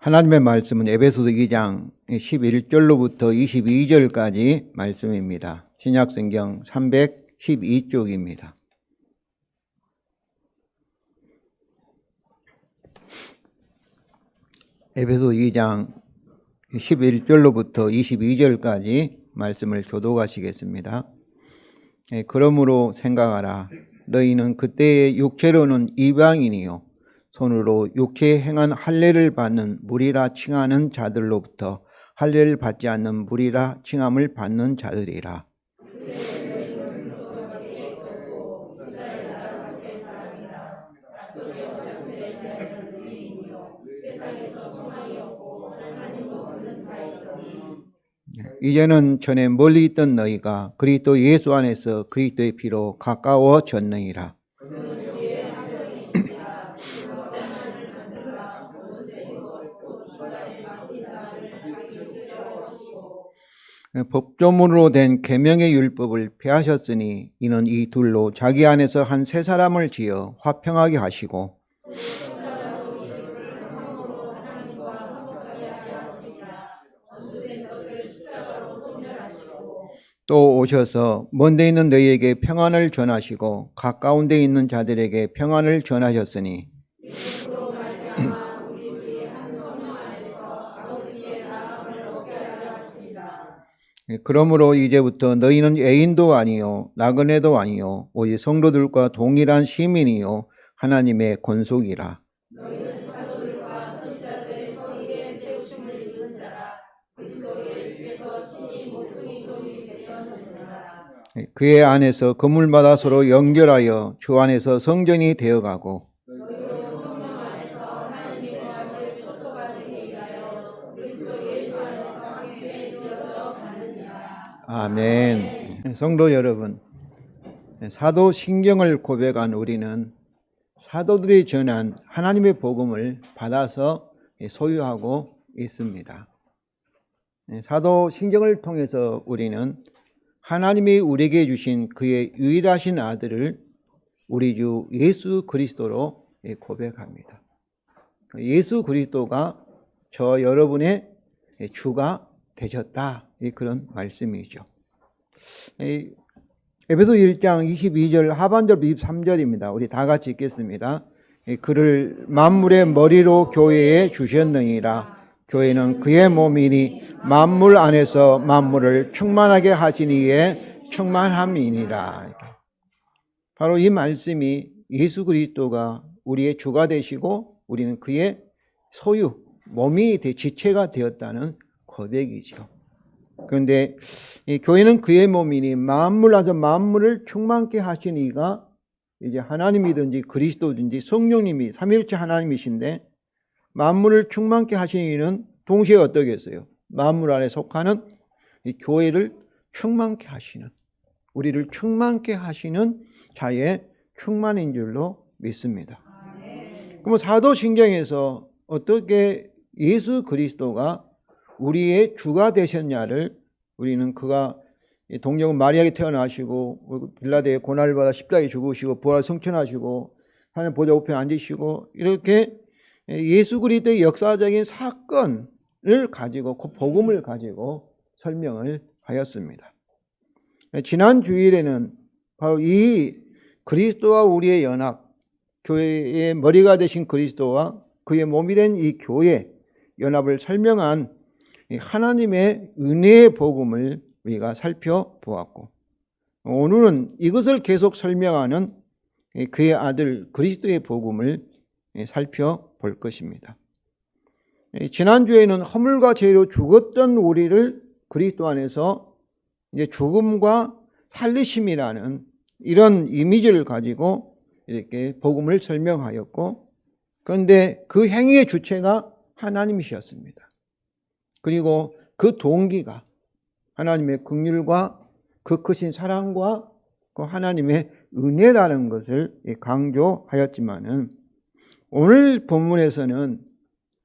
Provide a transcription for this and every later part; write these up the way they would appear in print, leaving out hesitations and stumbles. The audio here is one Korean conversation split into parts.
하나님의 말씀은 에베소서 2장 11절로부터 22절까지 말씀입니다. 신약성경 312쪽입니다. 에베소 2장 11절로부터 22절까지 말씀을 교독하시겠습니다. 그러므로 생각하라. 너희는 그때의 육체로는 이방인이요 손으로 육체에 행한 할례를 받는 무리라 칭하는 자들로부터 할례를 받지 않는 무리라 칭함을 받는 자들이라. 이제는 전에 멀리 있던 너희가 그리스도 예수 안에서 그리스도의 피로 가까워졌느니라. 법조문으로 된 계명의 율법을 폐하셨으니 이는 이 둘로 자기 안에서 한 새 사람을 지어 화평하게 하시고 또 오셔서 먼 데 있는 너희에게 평안을 전하시고 가까운 데 있는 자들에게 평안을 전하셨으니 그러므로 이제부터 너희는 애인도 아니요 나그네도 아니요 오직 성도들과 동일한 시민이요 하나님의 권속이라. 너희는 사도들과 선지자들의 허리에 세우심을 입은 자라. 그리스도 예수께서 친히 모퉁이 돌이 되셨느니라. 그의 안에서 건물마다 서로 연결하여 주 안에서 성전이 되어가고 너희도 성령 안에서 하나님이 거하실 초소가 되게 위하여 그리스도 예수 안에서 함께 지어져 가느니라. 아멘. 성도 여러분, 사도신경을 고백한 우리는 사도들이 전한 하나님의 복음을 받아서 소유하고 있습니다. 사도신경을 통해서 우리는 하나님이 우리에게 주신 그의 유일하신 아들을 우리 주 예수 그리스도로 고백합니다. 예수 그리스도가 저 여러분의 주가 되셨다. 그런 말씀이죠. 에베소 1장 22절 하반절 23절입니다. 우리 다 같이 읽겠습니다. 그를 만물의 머리로 교회에 주셨느니라. 교회는 그의 몸이니 만물 안에서 만물을 충만하게 하시니에 충만함이니라. 바로 이 말씀이 예수 그리스도가 우리의 주가 되시고 우리는 그의 소유, 몸이 지체가 되었다는 고백이죠. 그런데 이 교회는 그의 몸이니 만물 안에서 만물을 충만케 하신 이가 이제 하나님이든지 그리스도든지 성령님이 삼위일체 하나님이신데 만물을 충만케 하신 이는 동시에 어떠겠어요? 만물 안에 속하는 이 교회를 충만케 하시는, 우리를 충만케 하시는 자의 충만인 줄로 믿습니다. 그럼 사도신경에서 어떻게 예수 그리스도가 우리의 주가 되셨냐를 우리는 그가 동정은 마리아에게 태어나시고 빌라도의 고난을 받아 십자가에 죽으시고 부활 승천하시고 하나님 보좌 우편에 앉으시고 이렇게 예수 그리스도의 역사적인 사건을 가지고 그 복음을 가지고 설명을 하였습니다. 지난 주일에는 바로 이 그리스도와 우리의 연합, 교회의 머리가 되신 그리스도와 그의 몸이 된 이 교회 연합을 설명한 하나님의 은혜의 복음을 우리가 살펴보았고 오늘은 이것을 계속 설명하는 그의 아들 그리스도의 복음을 살펴볼 것입니다. 지난주에는 허물과 죄로 죽었던 우리를 그리스도 안에서 이제 죽음과 살리심이라는 이런 이미지를 가지고 이렇게 복음을 설명하였고 그런데 그 행위의 주체가 하나님이셨습니다. 그리고 그 동기가 하나님의 긍휼과 그 크신 사랑과 그 하나님의 은혜라는 것을 강조하였지만은 오늘 본문에서는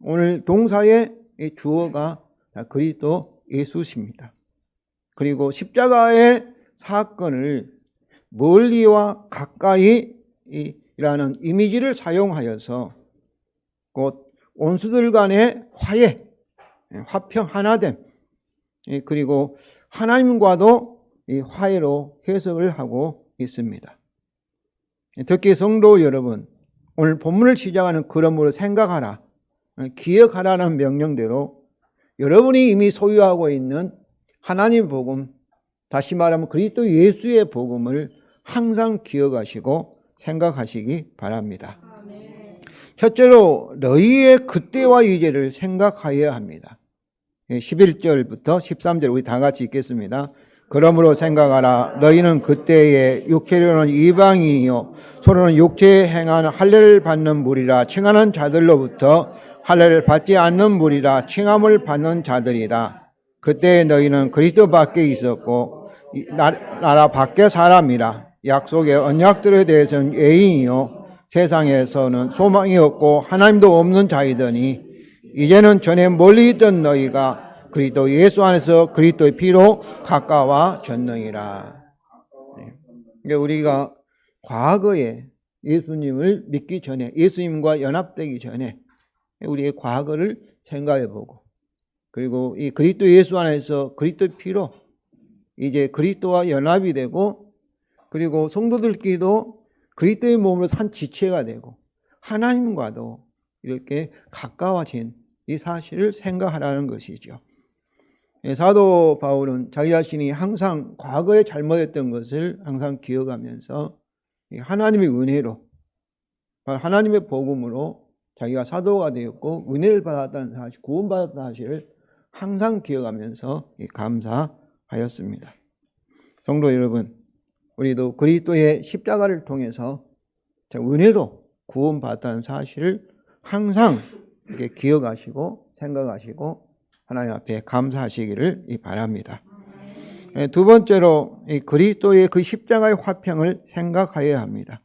오늘 동사의 주어가 그리스도 예수십니다. 그리고 십자가의 사건을 멀리와 가까이라는 이미지를 사용하여서 곧 원수들 간의 화해, 화평, 하나됨, 그리고 하나님과도 이 화해로 해석을 하고 있습니다. 특히 성도 여러분, 오늘 본문을 시작하는 그러므로 생각하라, 기억하라는 명령대로 여러분이 이미 소유하고 있는 하나님 복음, 다시 말하면 그리스도 예수의 복음을 항상 기억하시고 생각하시기 바랍니다. 첫째로 너희의 그때와 이제를 생각하여야 합니다. 11절부터 13절 우리 다 같이 읽겠습니다. 그러므로 생각하라. 너희는 그때에 육체로는 이방인이요 서로는 육체에 행하는 할례를 받는 무리라 칭하는 자들로부터 할례를 받지 않는 무리라 칭함을 받는 자들이다. 그때 너희는 그리스도 밖에 있었고 나라 밖에 사람이라. 약속의 언약들에 대해서는 예인이요 세상에서는 소망이 없고 하나님도 없는 자이더니 이제는 전에 멀리 있던 너희가 그리스도 예수 안에서 그리스도의 피로 가까워졌느니라. 그러니까 우리가 과거에 예수님을 믿기 전에, 예수님과 연합되기 전에 우리의 과거를 생각해 보고, 그리고 이 그리스도 예수 안에서 그리스도의 피로 이제 그리스도와 연합이 되고, 그리고 성도들끼리도 그리스도의 몸으로 한 지체가 되고 하나님과도 이렇게 가까워진 이 사실을 생각하라는 것이죠. 사도 바울은 자기 자신이 항상 과거에 잘못했던 것을 항상 기억하면서 하나님의 은혜로, 하나님의 복음으로 자기가 사도가 되었고 은혜를 받았다는 사실, 구원받았다는 사실을 항상 기억하면서 감사하였습니다. 성도 여러분, 우리도 그리스도의 십자가를 통해서 은혜로 구원받았다는 사실을 항상 이렇게 기억하시고 생각하시고 하나님 앞에 감사하시기를 바랍니다. 두 번째로 그리스도의 그 십자가의 화평을 생각하여야 합니다.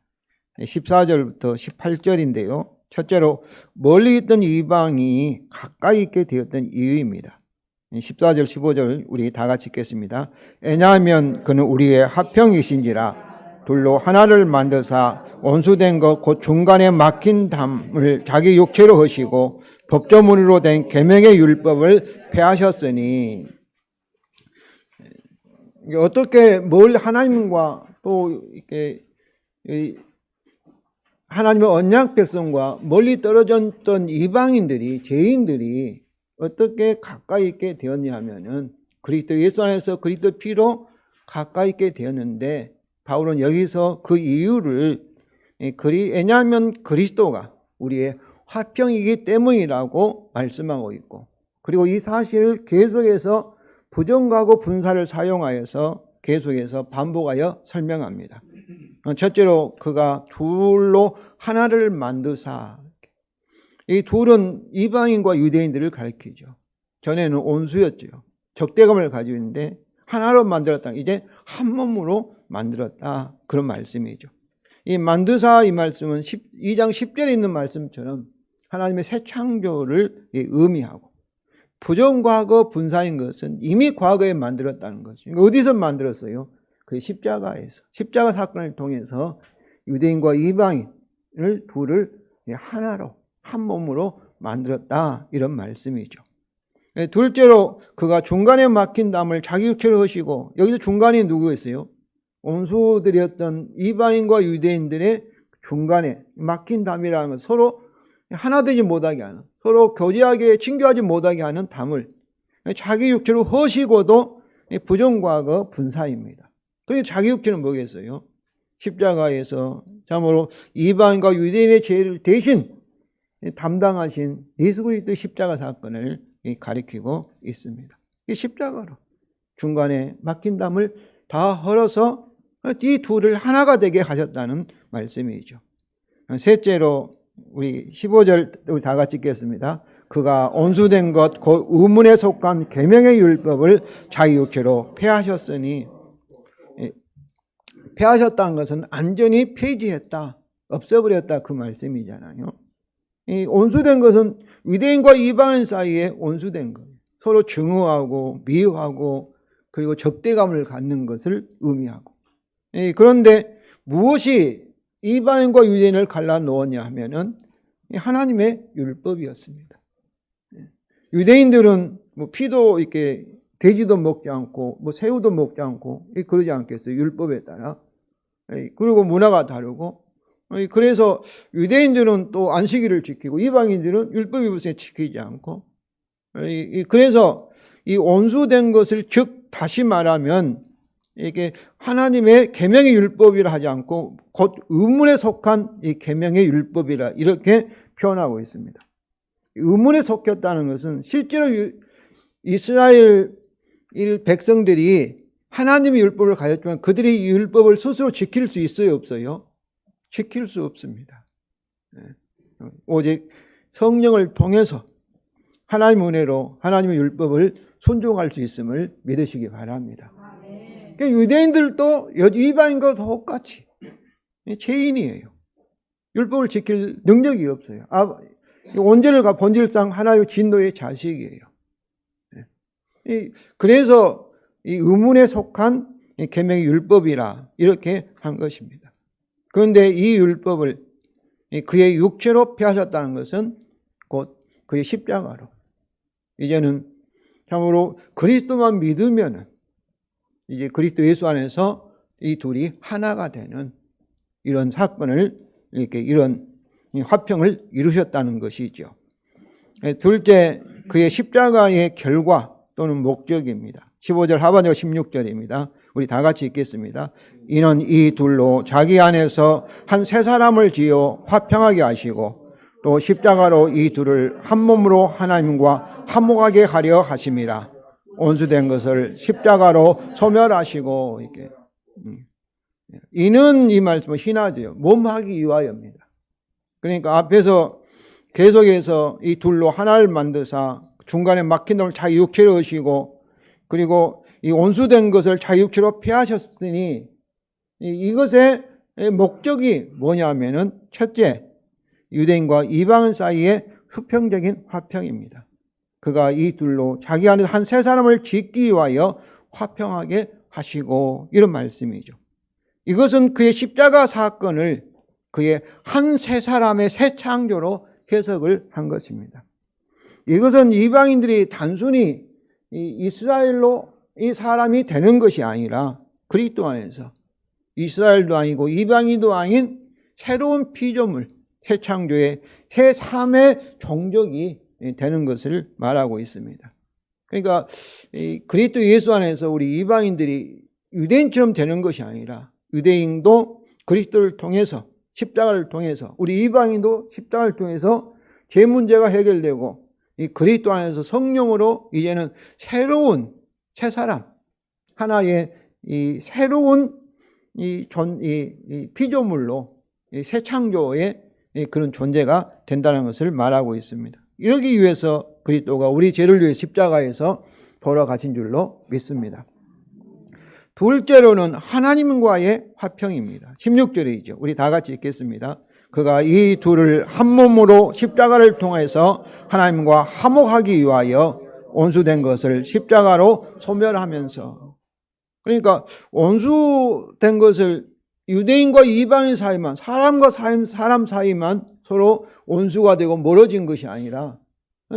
14절부터 18절인데요. 첫째로 멀리 있던 이방이 가까이 있게 되었던 이유입니다. 14절 15절 우리 다 같이 읽겠습니다. 왜냐하면 그는 우리의 화평이신지라 둘로 하나를 만드사 원수된 것 곧 중간에 막힌 담을 자기 육체로 하시고 법조문으로 된 계명의 율법을 폐하셨으니. 어떻게 뭘 하나님과 또 이렇게 하나님의 언약 백성과 멀리 떨어졌던 이방인들이, 죄인들이 어떻게 가까이 있게 되었냐 하면은 그리스도 예수 안에서 그리스도 피로 가까이 있게 되었는데, 바울은 여기서 그 이유를 왜냐하면 그리스도가 우리의 화평이기 때문이라고 말씀하고 있고, 그리고 이 사실을 계속해서 부정하고 분사를 사용하여서 계속해서 반복하여 설명합니다. 첫째로 그가 둘로 하나를 만드사. 이 둘은 이방인과 유대인들을 가리키죠. 전에는 온수였죠. 적대감을 가지고 있는데 하나로 만들었다. 이제 한 몸으로 만들었다. 그런 말씀이죠. 이 만드사 이 말씀은 2장 10절에 있는 말씀처럼 하나님의 새 창조를 의미하고, 부정과거 분사인 것은 이미 과거에 만들었다는 거죠. 어디서 만들었어요? 그 십자가에서. 십자가 사건을 통해서 유대인과 이방인을 둘을 하나로, 한 몸으로 만들었다. 이런 말씀이죠. 둘째로 그가 중간에 막힌 담을 자기 육체로 하시고, 여기서 중간이 누구였어요? 원수들이었던 이방인과 유대인들의 중간에 막힌 담이라는 것, 서로 하나 되지 못하게 하는, 서로 교제하게, 친교하지 못하게 하는 담을 자기 육체로 하시고도 부정과거 분사입니다. 그리고 자기 육체는 뭐겠어요? 십자가에서 참으로 이방인과 유대인의 죄를 대신 담당하신 예수 그리스도의 십자가 사건을 가리키고 있습니다. 이 십자가로 중간에 막힌 담을 다 헐어서 이 둘을 하나가 되게 하셨다는 말씀이죠. 셋째로 우리 15절 우리 다 같이 읽겠습니다. 그가 온수된 것 곧 의문에 속한 계명의 율법을 자기 육체로 폐하셨으니. 폐하셨다는 것은 완전히 폐지했다, 없애버렸다, 그 말씀이잖아요. 이 온수된 것은 유대인과 이방인 사이에 온수된 거예요. 서로 증오하고 미워하고 그리고 적대감을 갖는 것을 의미하고. 그런데 무엇이 이방인과 유대인을 갈라놓았냐 하면은 하나님의 율법이었습니다. 유대인들은 뭐 피도 이렇게 돼지도 먹지 않고 뭐 새우도 먹지 않고 그러지 않겠어요? 율법에 따라. 그리고 문화가 다르고, 그래서 유대인들은 또 안식일을 지키고 이방인들은 율법이 무슨 지키지 않고, 그래서 이 온수된 것을, 즉 다시 말하면 이게 하나님의 계명의 율법이라 하지 않고 곧 의문에 속한 이 계명의 율법이라 이렇게 표현하고 있습니다. 의문에 속혔다는 것은 실제로 이스라엘 백성들이 하나님의 율법을 가졌지만 그들이 이 율법을 스스로 지킬 수 있어요, 없어요? 지킬 수 없습니다. 오직 성령을 통해서 하나님의 은혜로 하나님의 율법을 순종할 수 있음을 믿으시기 바랍니다. 그러니까 유대인들도 이방인과 똑같이 죄인이에요. 율법을 지킬 능력이 없어요. 원죄를 본질상 하나님의 진노의 자식이에요. 그래서 이 의문에 속한 계명의 율법이라 이렇게 한 것입니다. 그런데 이 율법을 그의 육체로 폐하셨다는 것은 곧 그의 십자가로, 이제는 참으로 그리스도만 믿으면은 이제 그리스도 예수 안에서 이 둘이 하나가 되는 이런 사건을, 이렇게 이런 화평을 이루셨다는 것이죠. 둘째, 그의 십자가의 결과 또는 목적입니다. 15절 하반절 16절입니다. 우리 다 같이 읽겠습니다. 이는 이 둘로 자기 안에서 한 세 사람을 지어 화평하게 하시고 또 십자가로 이 둘을 한 몸으로 하나님과 화목하게 하려 하심이라. 온수된 것을 십자가로 소멸하시고, 이렇게. 이는 이 말씀은 신하죠. 몸하기 위하여입니다. 그러니까 앞에서 계속해서 이 둘로 하나를 만드사 중간에 막힌 놈을 자기 육체로 하시고, 그리고 이 온수된 것을 자기 육체로 폐하셨으니, 이것의 목적이 뭐냐면은 첫째, 유대인과 이방인 사이의 수평적인 화평입니다. 그가 이 둘로 자기 안에서 한 세 사람을 짓기 위하여 화평하게 하시고, 이런 말씀이죠. 이것은 그의 십자가 사건을 그의 한 세 사람의 새 창조로 해석을 한 것입니다. 이것은 이방인들이 단순히 이스라엘로 이 사람이 되는 것이 아니라 그리스도 안에서 이스라엘도 아니고 이방인도 아닌 새로운 피조물, 새 창조의 새 삶의 종족이 되는 것을 말하고 있습니다. 그러니까 그리스도 예수 안에서 우리 이방인들이 유대인처럼 되는 것이 아니라 유대인도 그리스도를 통해서, 십자가를 통해서, 우리 이방인도 십자가를 통해서 죄 문제가 해결되고 이 그리스도 안에서 성령으로 이제는 새로운 새 사람, 하나의 이 새로운 이 피조물로 새 창조의 그런 존재가 된다는 것을 말하고 있습니다. 이러기 위해서 그리스도가 우리 죄를 위해 십자가에서 돌아가신 줄로 믿습니다. 둘째로는 하나님과의 화평입니다. 16절이죠. 우리 다 같이 읽겠습니다. 그가 이 둘을 한 몸으로 십자가를 통해서 하나님과 화목하기 위하여 온수된 것을 십자가로 소멸하면서, 그러니까 온수된 것을 유대인과 이방인 사이만, 사람과 사람 사이만 서로 온수가 되고 멀어진 것이 아니라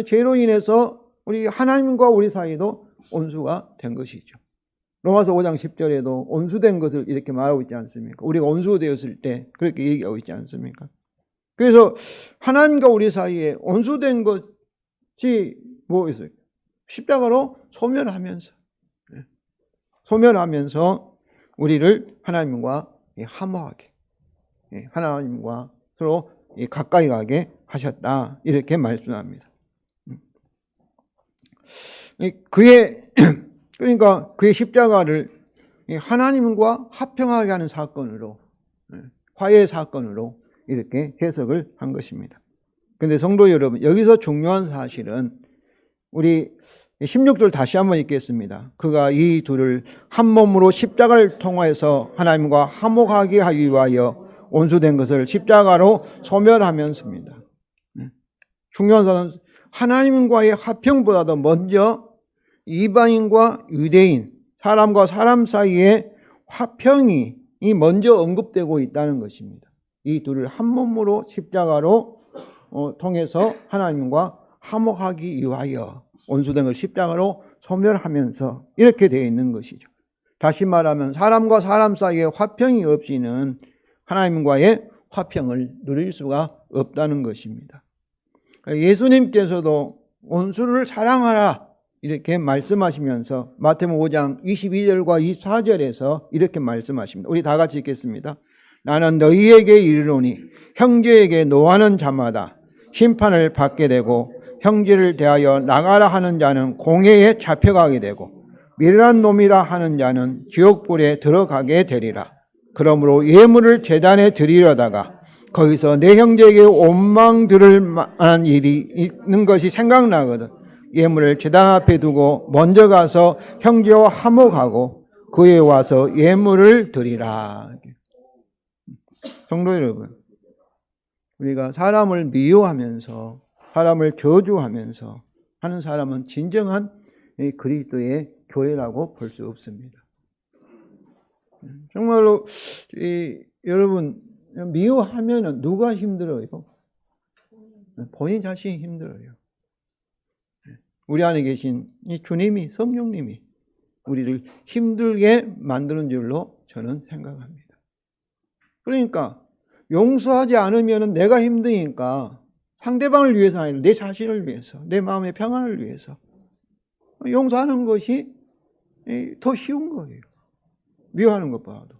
죄로 인해서 우리 하나님과 우리 사이도 온수가 된 것이죠. 로마서 5장 10절에도 온수된 것을 이렇게 말하고 있지 않습니까? 우리가 온수되었을 때 그렇게 얘기하고 있지 않습니까? 그래서 하나님과 우리 사이에 온수된 것이 뭐 있어요? 십자가로 소멸하면서 우리를 하나님과 화목하게, 하나님과 서로 가까이 가게 하셨다, 이렇게 말씀합니다. 그러니까 그의 십자가를 하나님과 화평하게 하는 사건으로, 화해의 사건으로 이렇게 해석을 한 것입니다. 그런데 성도 여러분, 여기서 중요한 사실은 우리 16절 다시 한번 읽겠습니다. 그가 이 둘을 한 몸으로 십자가를 통해서 하나님과 화목하게 하기 위하여 온수된 것을 십자가로 소멸하면서입니다. 중요한 사실은 하나님과의 화평보다도 먼저 이방인과 유대인, 사람과 사람 사이의 화평이 먼저 언급되고 있다는 것입니다. 이 둘을 한 몸으로 십자가로 통해서 하나님과 화목하기 위하여 원수된 걸 십자가로 소멸하면서 이렇게 되어 있는 것이죠. 다시 말하면 사람과 사람 사이에 화평이 없이는 하나님과의 화평을 누릴 수가 없다는 것입니다. 예수님께서도 원수를 사랑하라 이렇게 말씀하시면서 마태복음 5장 22절과 24절에서 이렇게 말씀하십니다. 우리 다 같이 읽겠습니다. 나는 너희에게 이르노니 형제에게 노하는 자마다 심판을 받게 되고 형제를 대하여 나가라 하는 자는 공회에 잡혀가게 되고 미련한 놈이라 하는 자는 지옥불에 들어가게 되리라. 그러므로 예물을 제단에 드리려다가 거기서 내 형제에게 원망 들을 만한 일이 있는 것이 생각나거든 예물을 제단 앞에 두고 먼저 가서 형제와 화목하고 그에 와서 예물을 드리라. 성도 여러분, 우리가 사람을 미워하면서 사람을 저주하면서 하는 사람은 진정한 그리스도의 교회라고 볼 수 없습니다. 정말로 여러분 미워하면 누가 힘들어요? 본인 자신이 힘들어요. 우리 안에 계신 이 주님이 성령님이 우리를 힘들게 만드는 줄로 저는 생각합니다. 그러니까 용서하지 않으면 내가 힘드니까 상대방을 위해서 아니라 내 자신을 위해서 내 마음의 평안을 위해서 용서하는 것이 더 쉬운 거예요. 미워하는 것보다도.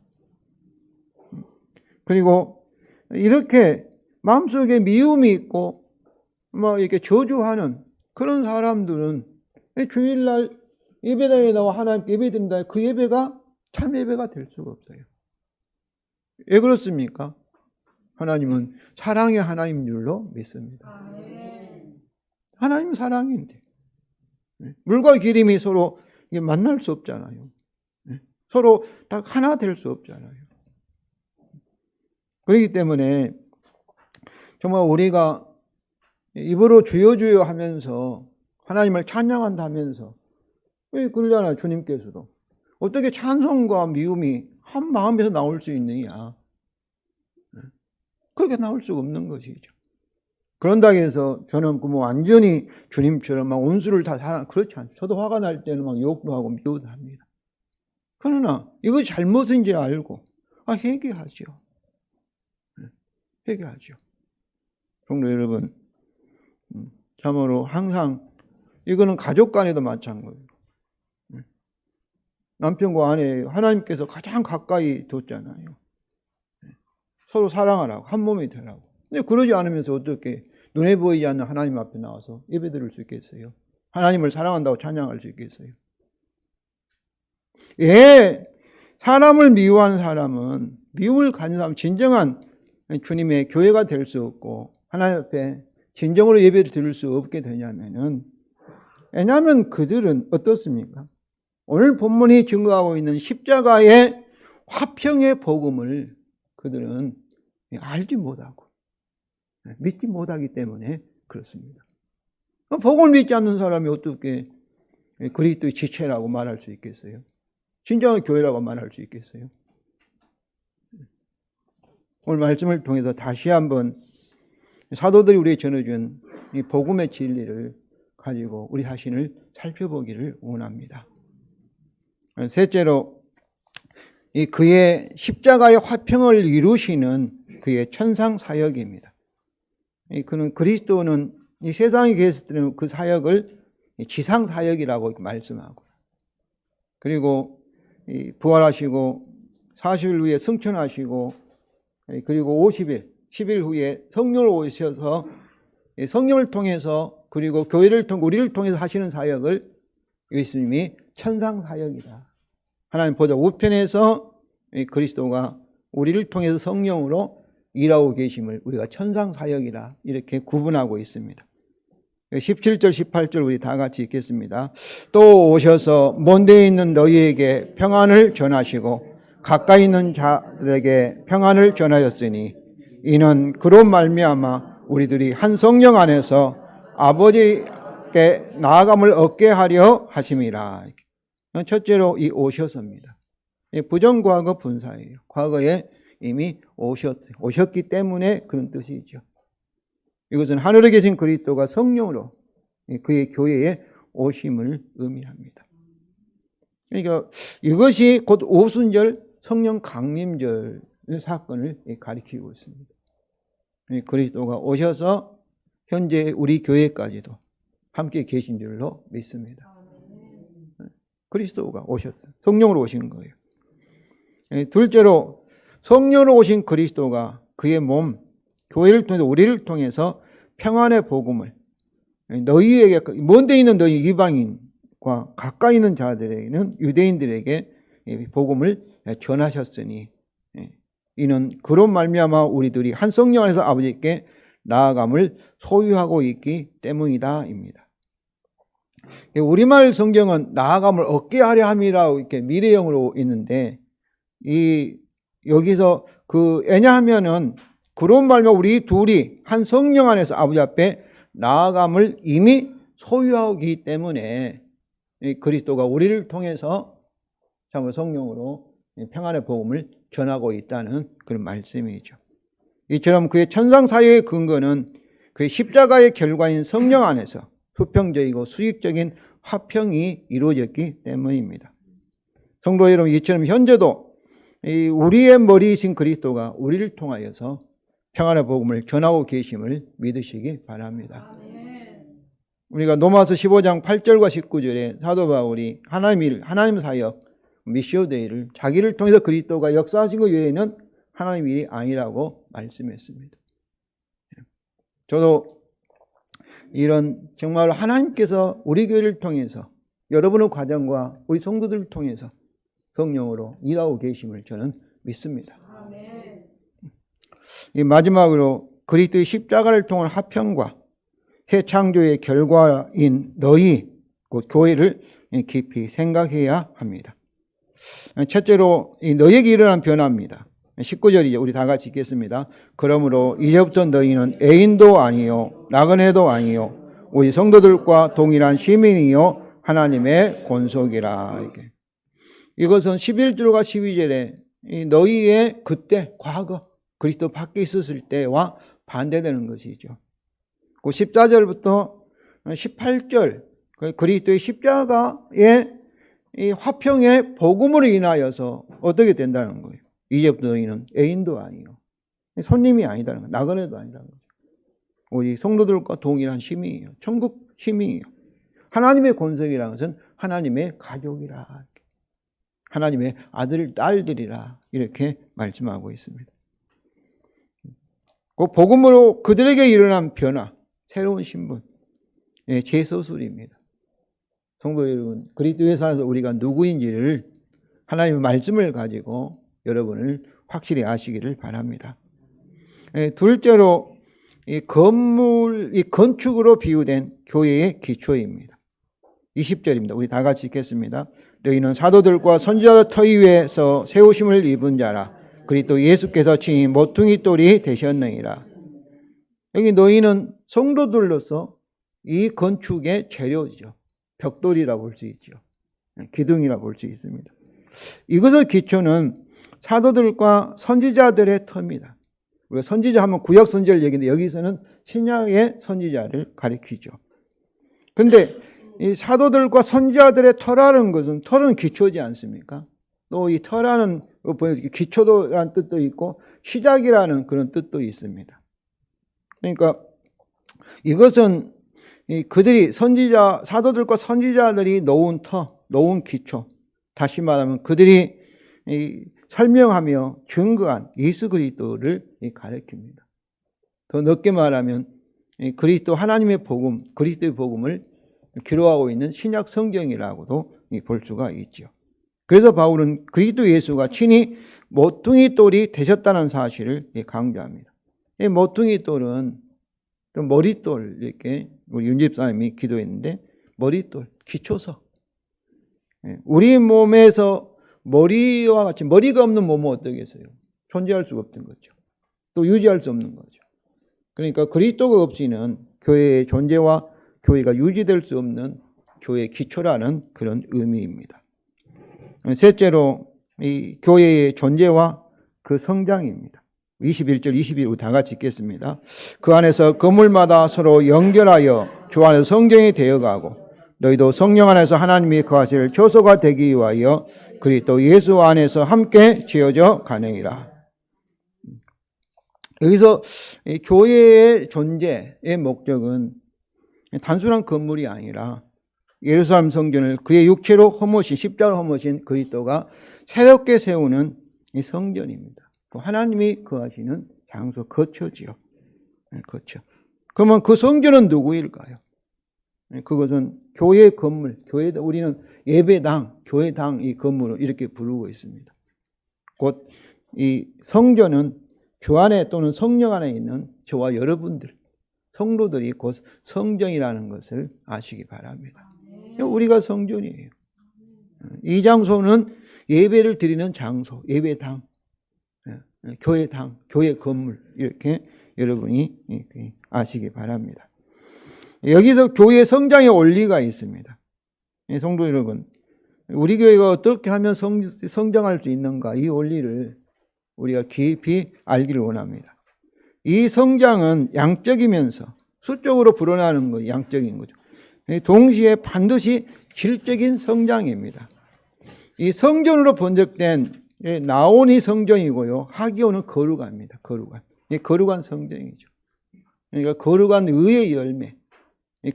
그리고 이렇게 마음속에 미움이 있고 이렇게 저주하는 그런 사람들은 주일날 예배당에 나와 하나님께 예배드린다. 그 예배가 참 예배가 될 수가 없어요. 왜 그렇습니까? 하나님은 사랑의 하나님인 줄로 믿습니다. 하나님은 사랑인데 물과 기름이 서로 만날 수 없잖아요. 서로 다 하나 될 수 없잖아요. 그렇기 때문에 정말 우리가 입으로 주여 주여 하면서 하나님을 찬양한다 하면서 그러잖아요. 주님께서도 어떻게 찬송과 미움이 한 마음에서 나올 수 있느냐. 그렇게 나올 수가 없는 것이죠. 그런다고 해서 저는 완전히 주님처럼 막 원수를 다 사랑, 그렇지 않죠. 저도 화가 날 때는 막 욕도 하고 미워도 합니다. 그러나 이것이 잘못인지 알고 회개하죠. 회개하죠. 성도 여러분, 참으로 항상 이거는 가족 간에도 마찬가지예요. 남편과 아내 하나님께서 가장 가까이 뒀잖아요. 서로 사랑하라고 한 몸이 되라고. 근데 그러지 않으면서 어떻게 눈에 보이지 않는 하나님 앞에 나와서 예배드릴 수 있겠어요? 하나님을 사랑한다고 찬양할 수 있겠어요? 사람을 미워하는 사람은 미움을 가진 사람은 진정한 주님의 교회가 될 수 없고 하나님 앞에 진정으로 예배를 드릴 수 없게 되냐면은 왜냐하면 그들은 어떻습니까? 오늘 본문이 증거하고 있는 십자가의 화평의 복음을 그들은 알지 못하고 믿지 못하기 때문에 그렇습니다. 복음을 믿지 않는 사람이 어떻게 그리스도의 지체라고 말할 수 있겠어요? 진정한 교회라고 말할 수 있겠어요? 오늘 말씀을 통해서 다시 한번 사도들이 우리에게 전해준 이 복음의 진리를 가지고 우리 자신을 살펴보기를 원합니다. 셋째로 이 그의 십자가의 화평을 이루시는 그의 천상 사역입니다. 그는 그리스도는 이 세상에 계셨을 때는 그 사역을 지상 사역이라고 말씀하고 그리고 부활하시고 40일 후에 승천하시고 그리고 10일 후에 성령을 오셔서 성령을 통해서 그리고 교회를 통해 우리를 통해서 하시는 사역을 예수님이 천상 사역이다. 하나님 보좌 우편에서 그리스도가 우리를 통해서 성령으로 일하고 계심을 우리가 천상 사역이라 이렇게 구분하고 있습니다. 17절 18절 우리 다 같이 읽겠습니다. 또 오셔서 먼 데에 있는 너희에게 평안을 전하시고 가까이 있는 자들에게 평안을 전하였으니 이는 그로 말미암아 우리들이 한 성령 안에서 아버지께 나아감을 얻게 하려 하심이라. 첫째로 이 오셔서입니다. 부정과거 분사예요. 과거에 이미 오셨기 때문에 그런 뜻이죠. 이것은 하늘에 계신 그리스도가 성령으로 그의 교회에 오심을 의미합니다. 그러니까 이것이 곧 오순절 성령 강림절 사건을 가리키고 있습니다. 그리스도가 오셔서 현재 우리 교회까지도 함께 계신 줄로 믿습니다. 그리스도가 오셨어요. 성령으로 오신 거예요. 둘째로 성령으로 오신 그리스도가 그의 몸, 교회를 통해서 우리를 통해서 평안의 복음을 너희에게, 먼데 있는 너희 이방인과 가까이 있는 자들에게는 유대인들에게 복음을 전하셨으니 이는 그로 말미암아 우리들이 한 성령 안에서 아버지께 나아감을 소유하고 있기 때문이다 입니다. 우리말 성경은 나아감을 얻게 하려 함이라고 이렇게 미래형으로 있는데 여기서 왜냐하면은 그런 말면 우리 둘이 한 성령 안에서 아버지 앞에 나아감을 이미 소유하기 때문에 그리스도가 우리를 통해서 참 성령으로 평안의 복음을 전하고 있다는 그런 말씀이죠. 이처럼 그의 천상 사역의 근거는 그의 십자가의 결과인 성령 안에서 수평적이고 수직적인 화평이 이루어졌기 때문입니다. 성도 여러분, 이처럼 현재도 우리의 머리이신 그리스도가 우리를 통하여서 평안의 복음을 전하고 계심을 믿으시기 바랍니다. 우리가 로마서 15장 8절과 19절에 사도 바울이 하나님 사역 미시오데이를 자기를 통해서 그리스도가 역사하신 것 외에는 하나님 일이 아니라고 말씀했습니다. 저도 이런 정말 하나님께서 우리 교회를 통해서 여러분의 과정과 우리 성도들을 통해서 성령으로 일하고 계심을 저는 믿습니다. 이 마지막으로 그리스도의 십자가를 통한 화평과 새 창조의 결과인 너희 곧 교회를 깊이 생각해야 합니다. 첫째로 이 너희에게 일어난 변화입니다. 19절이죠. 우리 다 같이 읽겠습니다. 그러므로 이제부터 너희는 애인도 아니요 나그네도 아니요 우리 성도들과 동일한 시민이요 하나님의 권속이라. 이렇게. 이것은 11절과 12절에 너희의 그때 과거 그리스도 밖에 있었을 때와 반대되는 것이죠. 그 14절부터 18절 그리스도의 십자가의 이 화평의 복음으로 인하여서 어떻게 된다는 거예요. 이제부터 너희는 애인도 아니요 손님이 아니다는 거예요. 나그네도 아니라는 거죠. 우리 성도들과 동일한 시민이에요. 천국 시민이에요. 하나님의 권속이라는 것은 하나님의 가족이라, 하나님의 아들, 딸들이라 이렇게 말씀하고 있습니다. 그 복음으로 그들에게 일어난 변화, 새로운 신분, 재서술입니다. 성도 여러분, 그리스도의 산에서 우리가 누구인지를 하나님의 말씀을 가지고 여러분을 확실히 아시기를 바랍니다. 둘째로 이 건축으로 비유된 교회의 기초입니다. 20절입니다. 우리 다 같이 읽겠습니다. 너희는 사도들과 선지자의 터위 위에서 세우심을 입은 자라. 그리스도 예수께서 친히 모퉁이 돌이 되셨느니라. 여기 너희는 성도들로서 이 건축의 재료죠. 벽돌이라고 볼 수 있죠. 기둥이라고 볼 수 있습니다. 이것의 기초는 사도들과 선지자들의 터입니다. 우리가 선지자 하면 구약 선지자를 얘기하는데 여기서는 신약의 선지자를 가리키죠. 그런데 이 사도들과 선지자들의 터라는 것은, 터는 기초지 않습니까? 또 이 터라는 기초도라는 뜻도 있고 시작이라는 그런 뜻도 있습니다. 그러니까 이것은 그들이 사도들과 선지자들이 놓은 터, 놓은 기초, 다시 말하면 그들이 설명하며 증거한 예수 그리스도를 가리킵니다. 더 넓게 말하면 그리스도 하나님의 복음, 그리스도의 복음을 기록하고 있는 신약 성경이라고도 볼 수가 있죠. 그래서 바울은 그리스도 예수가 친히 모퉁이 돌이 되셨다는 사실을 강조합니다. 이 모퉁이 돌은 머릿돌, 이렇게 우리 윤집사님이 기도했는데 머릿돌, 기초석. 우리 몸에서 머리와 같이 머리가 없는 몸은 어떠겠어요? 존재할 수가 없던 거죠. 또 유지할 수 없는 거죠. 그러니까 그리스도가 없이는 교회의 존재와 교회가 유지될 수 없는 교회의 기초라는 그런 의미입니다. 셋째로 이 교회의 존재와 그 성장입니다. 21절, 22절 다 같이 읽겠습니다. 그 안에서 건물마다 서로 연결하여 주 안에서 성전이 되어가고 너희도 성령 안에서 하나님이 거하실 초소가 되기 위하여 그리스도 예수 안에서 함께 지어져 가느니라. 여기서 교회의 존재의 목적은 단순한 건물이 아니라 예루살렘 성전을 그의 육체로 험으신 십자가로 험으신 그리스도가 새롭게 세우는 이 성전입니다. 하나님이 거하시는 장소, 거처지요. 거처. 그러면 그 성전은 누구일까요? 그것은 교회의 건물, 우리는 예배당, 교회당 이 건물을 이렇게 부르고 있습니다. 곧 이 성전은 주 안에 또는 성령 안에 있는 저와 여러분들, 성도들이 곧 성전이라는 것을 아시기 바랍니다. 우리가 성전이에요. 이 장소는 예배를 드리는 장소, 예배당, 교회당, 교회 건물 이렇게 여러분이 아시기 바랍니다. 여기서 교회 성장의 원리가 있습니다. 성도 여러분, 우리 교회가 어떻게 하면 성장할 수 있는가 이 원리를 우리가 깊이 알기를 원합니다. 이 성장은 양적이면서 수적으로 불어나는 거 양적인 거죠. 동시에 반드시 질적인 성장입니다. 이 성전으로 번역된 나온이 성전이고요. 하기오는 거룩합니다. 거룩한 성전이죠. 그러니까 거룩한 의의 열매.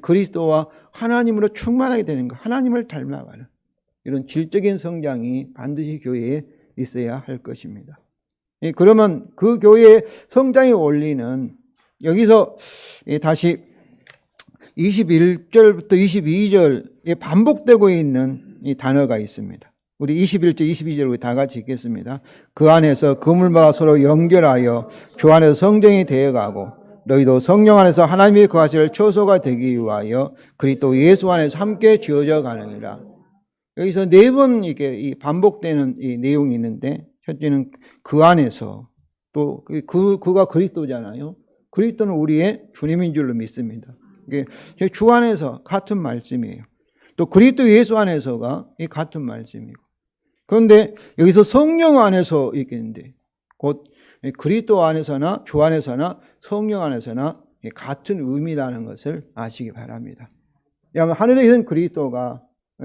그리스도와 하나님으로 충만하게 되는 것, 하나님을 닮아가는 이런 질적인 성장이 반드시 교회에 있어야 할 것입니다. 그러면 그 교회의 성장의 원리는 여기서 다시 21절부터 22절에 반복되고 있는 이 단어가 있습니다. 우리 21절, 22절 다 같이 읽겠습니다. 그 안에서 그물마다 서로 연결하여 주 안에서 성전이 되어가고 너희도 성령 안에서 하나님이 거하실 초소가 되기 위하여 그리스도 예수 안에서 함께 지어져 가느니라. 여기서 네 번 이게 반복되는 이 내용이 있는데 첫째는 그 안에서 또 그가 그리스도잖아요. 그리스도는 우리의 주님인 줄로 믿습니다. 이게 주 안에서 같은 말씀이에요. 또 그리스도 예수 안에서가 이 같은 말씀이고. 그런데 여기서 성령 안에서 있겠는데 곧 그리스도 안에서나 주 안에서나 성령 안에서나 같은 의미라는 것을 아시기 바랍니다. 왜냐하면 하늘에 계신 그리스도가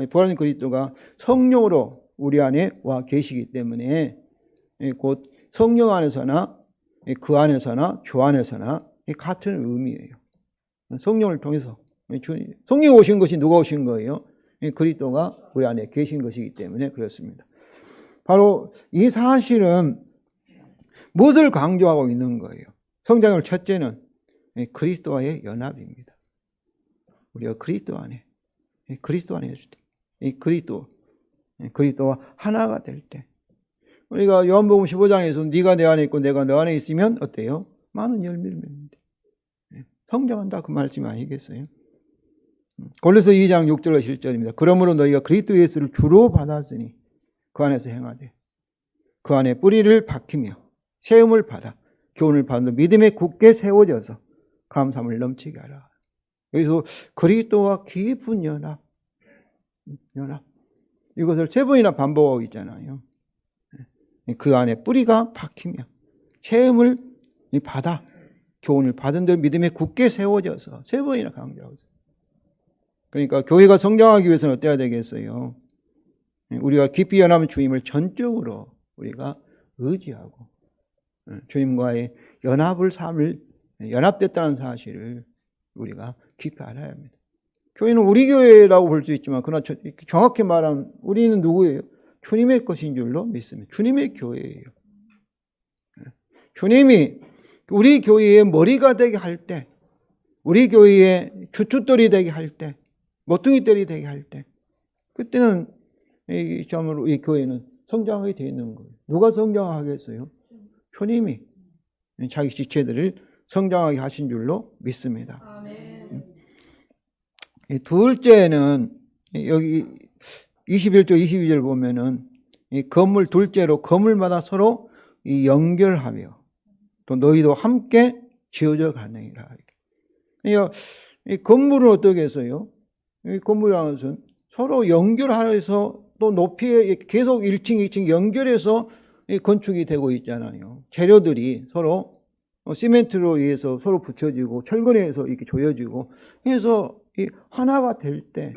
부활하신 그리스도가 성령으로 우리 안에 와 계시기 때문에 곧 성령 안에서나 그 안에서나 주 안에서나 같은 의미예요. 성령을 통해서 성령이 오신 것이 누가 오신 거예요? 그리스도가 우리 안에 계신 것이기 때문에 그렇습니다. 바로 이 사실은 무엇을 강조하고 있는 거예요? 성장을 첫째는 그리스도와의 연합입니다. 우리가 그리스도 안에 있을 때, 이 그리스도와 하나가 될 때, 우리가 요한복음 15장에서 네가 내 안에 있고 내가 너 안에 있으면 어때요? 많은 열매를 맺는데 성장한다 그 말씀 아니겠어요? 골로새 2장 6절과 7절입니다. 그러므로 너희가 그리스도 예수를 주로 받았으니 그 안에서 행하되 그 안에 뿌리를 박히며 세움을 받아 교훈을 받는 믿음에 굳게 세워져서 감사함을 넘치게 하라. 여기서 그리스도와 깊은 연합 이것을 세 번이나 반복하고 있잖아요. 그 안에 뿌리가 박히며 세움을 받아 교훈을 받은 대로 믿음에 굳게 세워져서 세 번이나 강조하고 있어요. 그러니까 교회가 성장하기 위해서는 어때야 되겠어요? 우리가 깊이 연합한 주님을 전적으로 우리가 의지하고 주님과의 삶을 연합됐다는 사실을 우리가 깊이 알아야 합니다. 교회는 우리 교회라고 볼 수 있지만 그러나 정확히 말하면 우리는 누구예요? 주님의 것인 줄로 믿습니다. 주님의 교회예요. 주님이 우리 교회의 머리가 되게 할 때, 우리 교회의 주춧돌이 되게 할 때, 모퉁이돌이 되게 할 때, 그때는 이 교회는 성장하게 되어 있는 거예요. 누가 성장하겠어요? 주님이 자기 지체들을 성장하게 하신 줄로 믿습니다. 아멘. 둘째는 여기 21절 22절 보면은 이 건물 둘째로 건물마다 서로 연결하며 또 너희도 함께 지어져 가느니라. 그러니까 이 건물은 어떻게 했어요? 이 건물이라는 것은 서로 연결해서 또 높이에 계속 1층, 2층 연결해서 건축이 되고 있잖아요. 재료들이 서로 시멘트로 의해서 서로 붙여지고 철근에 의해서 이렇게 조여지고 해서 하나가 될 때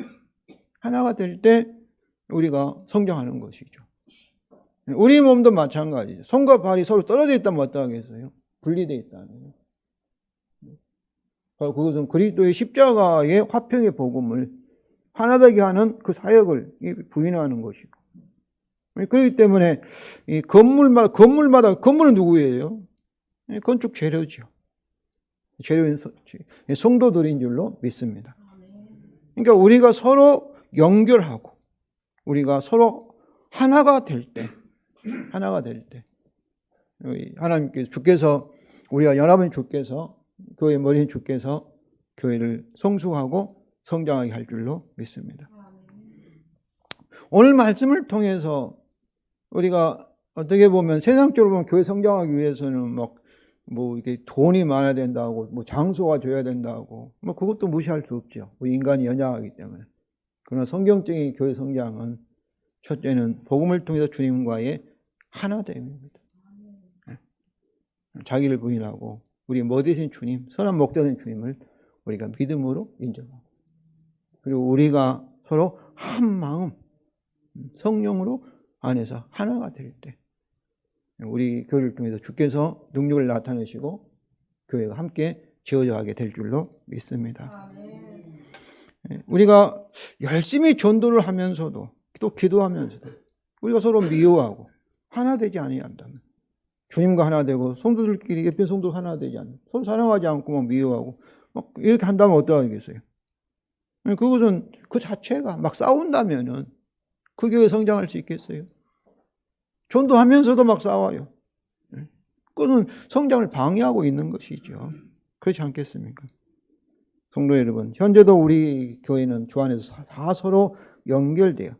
우리가 성장하는 것이죠. 우리 몸도 마찬가지죠. 손과 발이 서로 떨어져 있다면 어떠하겠어요? 분리되어 있다면. 그것은 그리스도의 십자가의 화평의 복음을 하나되게 하는 그 사역을 부인하는 것이고. 그렇기 때문에 이 건물은 누구예요? 건축 재료죠. 재료인 성도들인 줄로 믿습니다. 그러니까 우리가 서로 연결하고 우리가 서로 하나가 될 때 하나님께서 주께서 우리가 연합은 주께서 교회 머리인 주께서 교회를 성숙하고 성장하게 할 줄로 믿습니다. 오늘 말씀을 통해서 우리가 어떻게 보면 세상적으로 보면 교회 성장하기 위해서는 이게 돈이 많아야 된다고, 장소가 줘야 된다고, 그것도 무시할 수 없죠. 우리 인간이 연약하기 때문에. 그러나 성경적인 교회 성장은 첫째는 복음을 통해서 주님과의 하나됨입니다. 자기를 부인하고 우리 머리신 주님, 선한 목자신 주님을 우리가 믿음으로 인정하고, 그리고 우리가 서로 한 마음, 성령으로 안에서 하나가 될 때 우리 교회를 통해서 주께서 능력을 나타내시고 교회가 함께 지어져 가게 될 줄로 믿습니다. 우리가 열심히 전도를 하면서도 또 기도하면서도 우리가 서로 미워하고 하나 되지 아니한다면, 주님과 하나 되고 성도들끼리 옆에 성도 하나 되지 않는, 서로 사랑하지 않고 미워하고 이렇게 한다면 어떠하겠어요? 그것은 그 자체가 싸운다면은 그 교회 성장할 수 있겠어요? 전도하면서도 싸워요. 그것은 성장을 방해하고 있는 것이죠. 그렇지 않겠습니까? 성도 여러분, 현재도 우리 교회는 주 안에서 다 서로 연결되어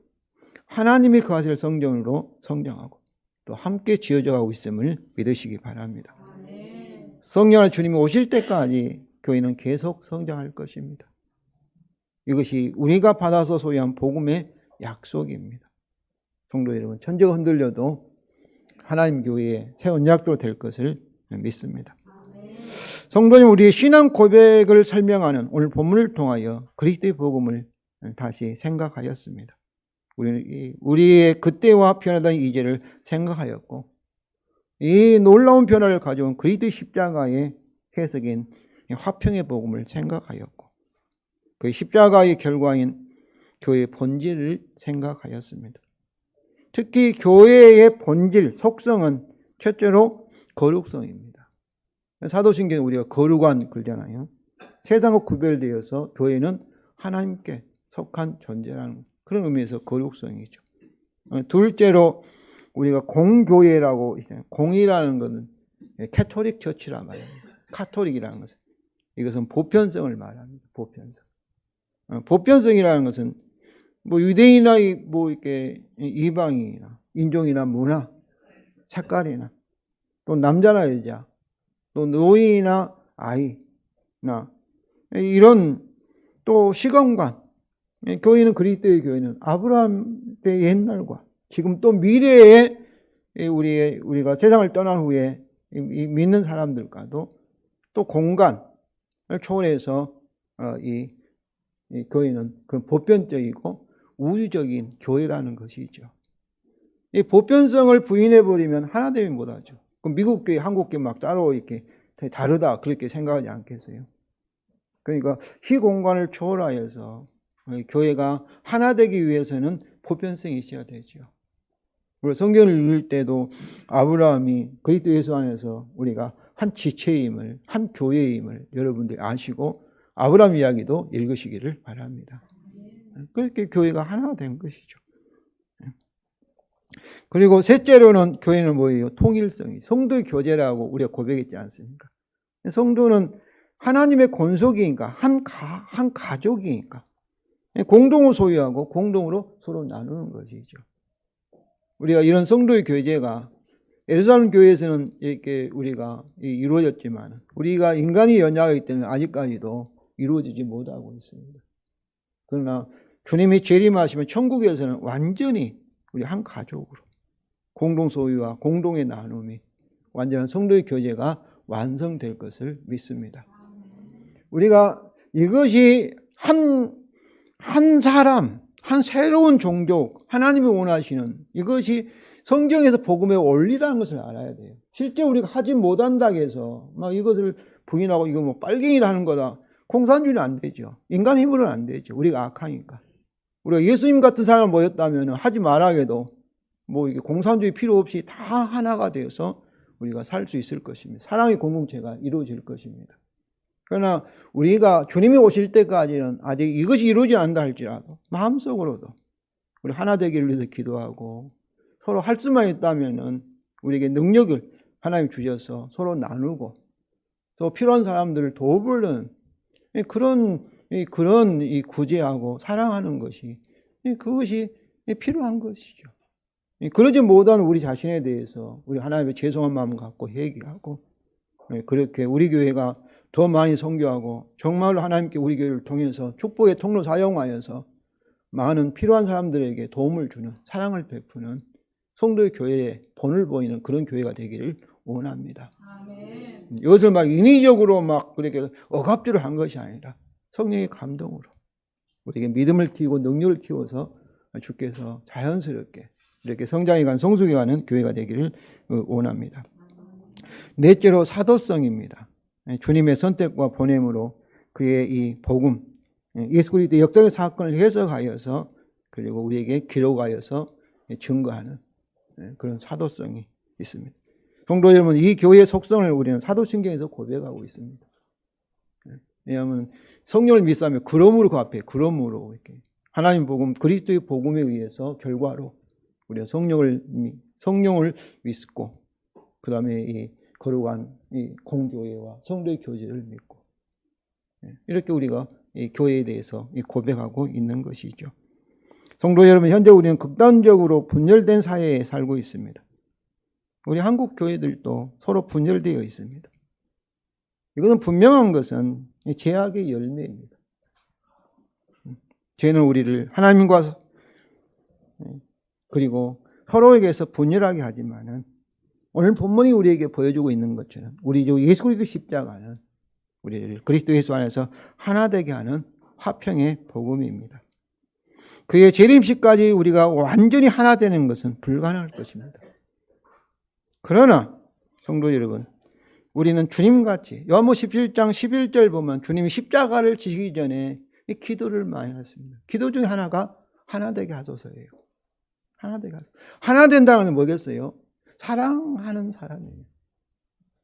하나님이 그 하실 성전으로 성장하고 또 함께 지어져 가고 있음을 믿으시기 바랍니다. 성령의 주님이 오실 때까지 교회는 계속 성장할 것입니다. 이것이 우리가 받아서 소유한 복음의 약속입니다. 성도 여러분, 천지가 흔들려도 하나님 교회의 새 언약대로 될 것을 믿습니다. 성도님, 우리의 신앙 고백을 설명하는 오늘 본문을 통하여 그리스도의 복음을 다시 생각하였습니다. 우리의 그때와 변화된 이제를 생각하였고, 이 놀라운 변화를 가져온 그리스도의 십자가의 해석인 화평의 복음을 생각하였고, 그 십자가의 결과인 교회의 본질을 생각하였습니다. 특히 교회의 본질, 속성은 첫째로 거룩성입니다. 사도신경에 우리가 거룩한 글잖아요. 세상과 구별되어서 교회는 하나님께 속한 존재라는 그런 의미에서 거룩성이죠. 둘째로 우리가 공교회라고 있어요. 공이라는 것은 캐톨릭 처치란 말이에요. 카톨릭이라는 것은 이것은 보편성을 말합니다. 보편성. 보편성이라는 것은 유대인이나 이렇게 이방인이나 인종이나 문화, 색깔이나 또 남자나 여자, 또 노인이나 아이나 이런 또 시간관, 교회는 그리스도의 교회는 아브라함 때 옛날과 지금 또 미래에 우리가 세상을 떠난 후에 믿는 사람들과도 또 공간을 초월해서 이 교회는 그런 보편적이고 우주적인 교회라는 것이죠. 이 보편성을 부인해버리면 하나됨이 못하죠. 그럼 미국 교회, 한국 교회 따로 이렇게 다르다 그렇게 생각하지 않겠어요? 그러니까 시 공간을 초월하여서 교회가 하나 되기 위해서는 보편성이 있어야 되죠. 우리 성경을 읽을 때도 아브라함이 그리스도 예수 안에서 우리가 한 지체임을, 한 교회임을 여러분들이 아시고 아브라함 이야기도 읽으시기를 바랍니다. 그렇게 교회가 하나가 된 것이죠. 그리고 셋째로는 교회는 뭐예요? 통일성이. 성도의 교제라고 우리가 고백했지 않습니까? 성도는 하나님의 권속이니까 한 가족이니까 공동을 소유하고 공동으로 서로 나누는 것이죠. 우리가 이런 성도의 교제가 예루살렘 교회에서는 이렇게 우리가 이루어졌지만 우리가 인간이 연약하기 때문에 아직까지도 이루어지지 못하고 있습니다. 그러나 주님이 재림하시면 천국에서는 완전히 우리 한 가족으로 공동 소유와 공동의 나눔이 완전한 성도의 교제가 완성될 것을 믿습니다. 우리가 이것이 한 사람, 한 새로운 종족, 하나님이 원하시는 이것이 성경에서 복음의 원리라는 것을 알아야 돼요. 실제 우리가 하지 못한다고 해서 막 이것을 부인하고 이거 뭐 빨갱이를 하는 거다. 공산주의는 안 되죠. 인간 힘으로는 안 되죠. 우리가 악하니까. 우리가 예수님 같은 사람을 모였다면 하지 말아도 뭐 이게 공산주의 필요 없이 다 하나가 되어서 우리가 살 수 있을 것입니다. 사랑의 공동체가 이루어질 것입니다. 그러나 우리가 주님이 오실 때까지는 아직 이것이 이루어지지 않는다 할지라도 마음속으로도 우리 하나 되기를 위해서 기도하고 서로 할 수만 있다면은 우리에게 능력을 하나님 주셔서 서로 나누고 또 필요한 사람들을 도우는 그런 이 구제하고 사랑하는 것이 그것이 필요한 것이죠. 그러지 못한 우리 자신에 대해서 우리 하나님의 죄송한 마음을 갖고 회개하고 그렇게 우리 교회가 더 많이 선교하고 정말로 하나님께 우리 교회를 통해서 축복의 통로 사용하여서 많은 필요한 사람들에게 도움을 주는 사랑을 베푸는 성도의 교회에 본을 보이는 그런 교회가 되기를 원합니다. 아멘. 이것을 막 인위적으로 막 그렇게 억압대로 한 것이 아니라 성령의 감동으로 우리에게 믿음을 키우고 능력을 키워서 주께서 자연스럽게 이렇게 성장해가는 성숙해가는 교회가 되기를 원합니다. 넷째로 사도성입니다. 주님의 선택과 보냄으로 그의 이 복음, 예수 그리스도의 역사의 사건을 해석하여서 그리고 우리에게 기록하여서 증거하는 그런 사도성이 있습니다. 성도 여러분, 이 교회의 속성을 우리는 사도신경에서 고백하고 있습니다. 왜냐하면 성령을 믿사며 그러므로 그 앞에 그러므로 이렇게 하나님 복음, 그리스도의 복음에 의해서 결과로 우리가 성령을 믿고 그 다음에 이 거룩한 이 공교회와 성도의 교제를 믿고 이렇게 우리가 이 교회에 대해서 고백하고 있는 것이죠. 성도 여러분, 현재 우리는 극단적으로 분열된 사회에 살고 있습니다. 우리 한국 교회들도 서로 분열되어 있습니다. 이것은 분명한 것은 죄악의 열매입니다. 죄는 우리를 하나님과 그리고 서로에게서 분열하게 하지만은 오늘 본문이 우리에게 보여주고 있는 것처럼 우리 주 예수 그리스도 십자가는 우리를 그리스도 예수 안에서 하나 되게 하는 화평의 복음입니다. 그의 재림시까지 우리가 완전히 하나 되는 것은 불가능할 것입니다. 그러나 성도 여러분, 우리는 주님같이 요한복음 17장 11절 보면 주님이 십자가를 지시기 전에 이 기도를 많이 했습니다. 기도 중에 하나가 하나 되게 하소서예요. 하나 되게 하소서. 하나 된다는 건 뭐겠어요? 사랑하는 사람이에요.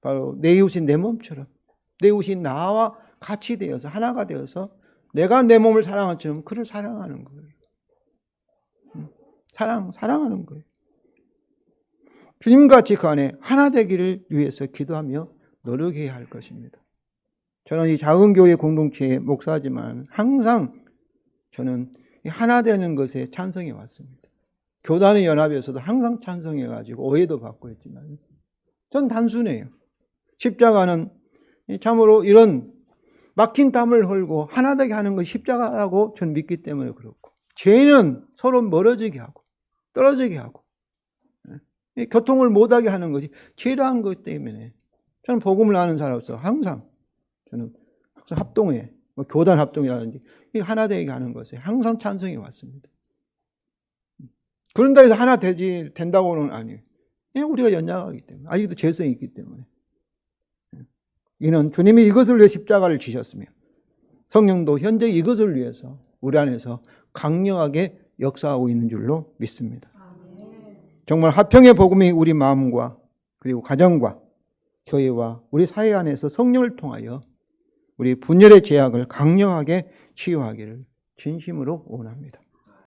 바로 내 이웃인 내 몸처럼 내 이웃인 나와 같이 되어서 하나가 되어서 내가 내 몸을 사랑한 것처럼 그를 사랑하는 거예요. 사랑하는 거예요. 주님같이 그 안에 하나 되기를 위해서 기도하며 노력해야 할 것입니다. 저는 이 작은 교회 공동체의 목사지만 항상 저는 하나 되는 것에 찬성해 왔습니다. 교단의 연합에서도 항상 찬성해가지고 오해도 받고 있지만 전 단순해요. 십자가는 참으로 이런 막힌 땀을 흘고 하나 되게 하는 것이 십자가라고 저는 믿기 때문에 그렇고 죄는 서로 멀어지게 하고 떨어지게 하고 교통을 못하게 하는 것이 죄라는 것 때문에 저는 복음을 아는 사람으로서 저는 항상 합동회, 교단 합동이라든지 하나 되게 하는 것에 항상 찬성해 왔습니다. 그런다 해서 하나 된다고는 아니에요. 우리가 연약하기 때문에 아직도 죄성이 있기 때문에 이는 주님이 이것을 위해 십자가를 지셨으며 성령도 현재 이것을 위해서 우리 안에서 강력하게 역사하고 있는 줄로 믿습니다. 정말 화평의 복음이 우리 마음과 그리고 가정과 교회와 우리 사회 안에서 성령을 통하여 우리 분열의 죄악을 강력하게 치유하기를 진심으로 원합니다.